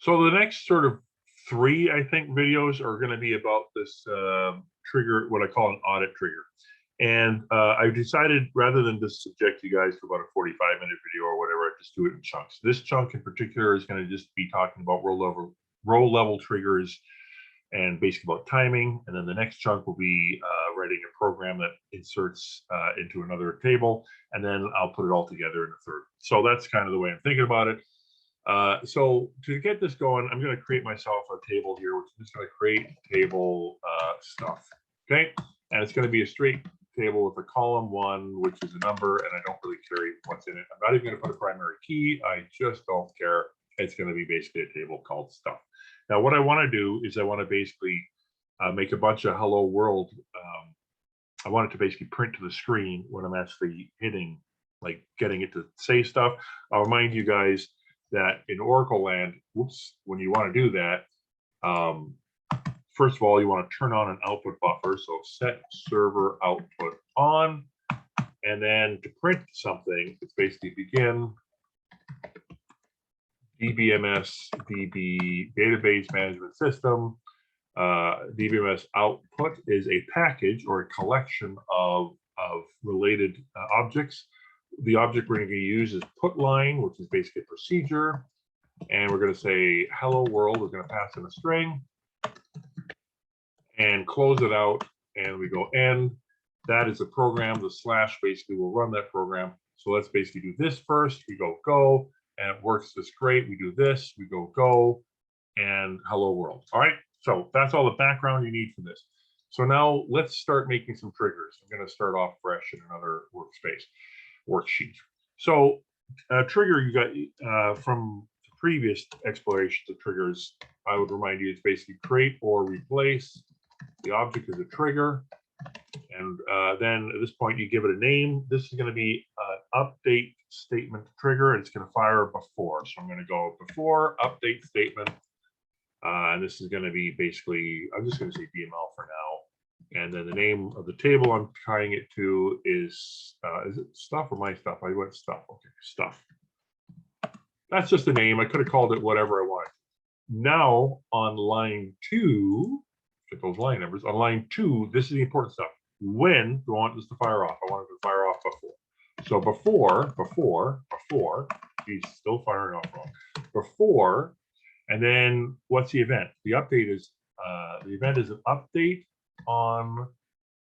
So the next sort of three, I think, videos are going to be about this trigger, what I call an audit trigger. And I've decided rather than just subject you guys to about a 45-minute video or whatever, I just do it in chunks. This chunk in particular is going to just be talking about row level triggers and basically about timing. And then the next chunk will be writing a program that inserts into another table. And then I'll put it all together in a third. So that's kind of the way I'm thinking about it. So to get this going, I'm going to create myself a table here, which I'm just going to create table stuff. Okay. And it's going to be a straight table with a column 1, which is a number, and I don't really care what's in it. I'm not even going to put a primary key. I just don't care. It's going to be basically a table called stuff. Now, what I want to do is I want to basically make a bunch of hello world. I want it to basically print to the screen when I'm actually hitting, like getting it to say stuff. I'll remind you guys that in Oracle land, whoops, when you want to do that, first of all, you want to turn on an output buffer. So set server output on, and then to print something, it's basically begin DBMS DB database management system. DBMS output is a package or a collection of related objects. The object we're going to use is put line, which is basically a procedure. And we're going to say hello world. We're going to pass in a string and close it out. And we go end. That is a program. The slash basically will run that program. So let's basically do this first. We go, and it works just great. We do this, we go, and hello world. All right. So that's all the background you need for this. So now let's start making some triggers. I'm going to start off fresh in another worksheet. So trigger you got from the previous explorations of triggers, I would remind you it's basically create or replace. The object is a trigger. And then at this point, you give it a name. This is going to be an update statement trigger. It's going to fire before. So I'm going to go before update statement. And this is going to be basically, I'm just going to say DML for now. And then the name of the table I'm tying it to is it stuff or my stuff? I went stuff. Okay, stuff. That's just the name. I could have called it whatever I wanted. Now on line 2, get those line numbers. On line 2, this is the important stuff. When do I want this to fire off? I want it to fire off before. So before, he's still firing off wrong. Before, and then what's the event? The update is, the event is an update on,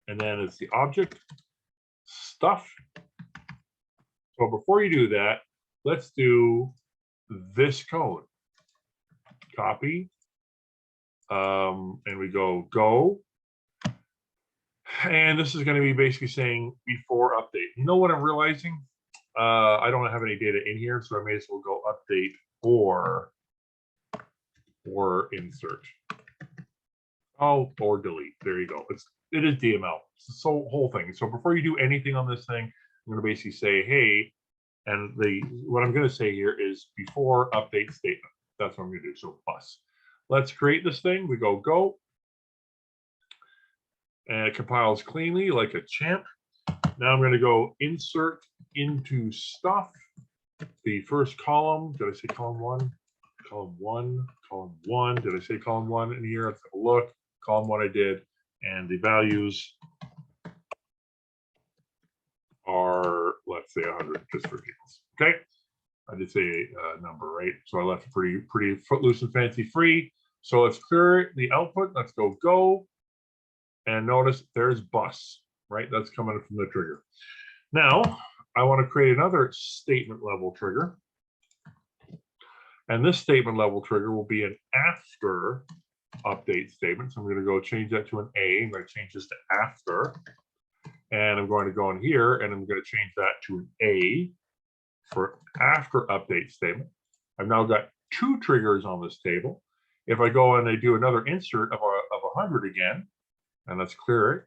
and then it's the object stuff. So before you do that, let's do this code. Copy, and we go. And this is going to be basically saying before update. You know what I'm realizing? I don't have any data in here, so I may as well go update or insert. Oh, or delete. There you go. It is DML. It's the whole thing. So before you do anything on this thing, I'm going to basically say, hey, and what I'm going to say here is before update statement. That's what I'm going to do. So plus. Let's create this thing. We go. And it compiles cleanly like a champ. Now I'm going to go insert into stuff. The first column, did I say column 1? Column 1. Did I say column 1 in here? Let's have a look. Column 1 I did. And the values are, let's say 100, just for giggles. Okay. I did say a number, right? So I left it pretty footloose and fancy free. So let's clear the output. Let's go. And notice there's bus, right? That's coming from the trigger. Now, I want to create another statement level trigger. And this statement level trigger will be an after update statement. So I'm going to go change that to an A. I'm going to change this to after. And I'm going to go in here and I'm going to change that to an A for after update statement. I've now got 2 triggers on this table. If I go and I do another insert of 100 again, and let's clear it,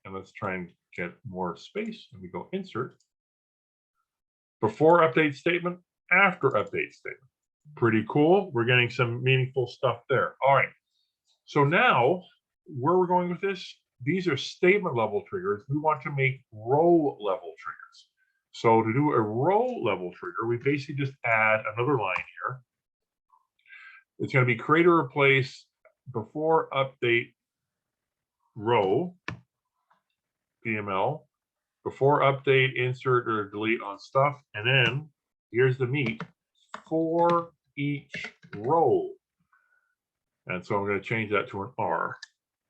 and let's try and get more space. And we go insert. Before update statement, after update statement. Pretty cool. We're getting some meaningful stuff there. All right. So now, where we're going with this, these are statement level triggers. We want to make row level triggers. So to do a row level trigger, we basically just add another line here. It's going to be create or replace before update row, DML, before update, insert, or delete on stuff. And then here's the meat for each row. And so I'm going to change that to an R.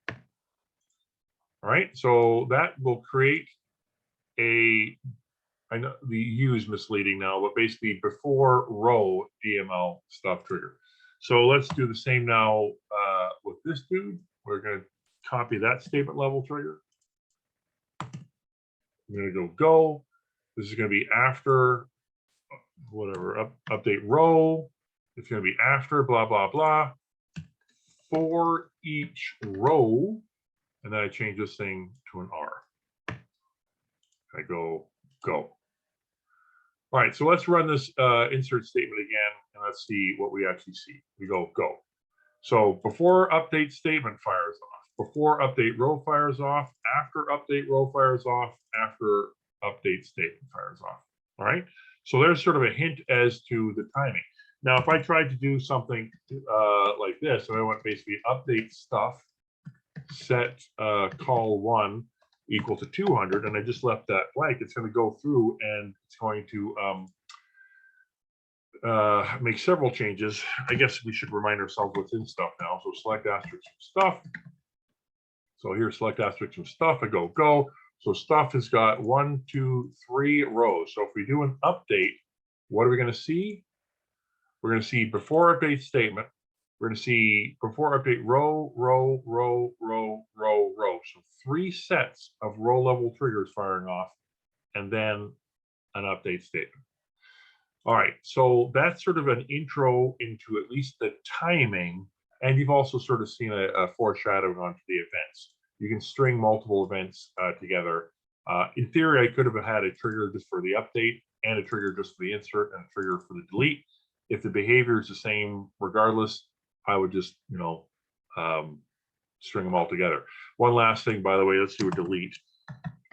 All right, so that will create a, I know the U is misleading now, but basically before row DML stuff trigger. So let's do the same now with this dude. We're going to copy that statement level trigger. I'm going to go. This is going to be after whatever, update row. It's going to be after blah, blah, blah. For each row. And then I change this thing to an R. I go. All right, so let's run this insert statement again, and let's see what we actually see. We go. So before update statement fires off, before update row fires off, after update row fires off, after update statement fires off. All right, so there's sort of a hint as to the timing. Now, if I tried to do something like this, and I went basically update stuff, set call 1 equal to 200, and I just left that blank, it's going to go through and it's going to make several changes. I guess we should remind ourselves what's in stuff now. So select asterisk from stuff. So here, select asterisk from stuff. I go. So stuff has got 1, 2, 3 rows. So if we do an update, what are we going to see? We're going to see before update statement. We're going to see before update row. So 3 sets of row level triggers firing off, and then an update statement. All right, so that's sort of an intro into at least the timing, and you've also sort of seen a foreshadowing onto the events. You can string multiple events together. In theory, I could have had a trigger just for the update and a trigger just for the insert and a trigger for the delete. If the behavior is the same regardless, I would just, string them all together. One last thing, by the way, let's do a delete.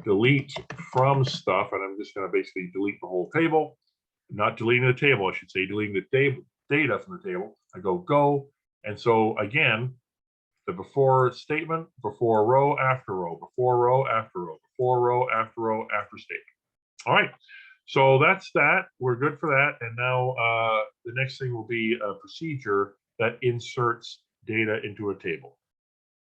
Delete from stuff, and I'm just going to basically delete the whole table. Not deleting the table, I should say, deleting the data from the table. I go. And so again, the before statement, before row, after row, before row, after row, before row, after statement. All right. So that's that. We're good for that. And now the next thing will be a procedure that inserts data into a table.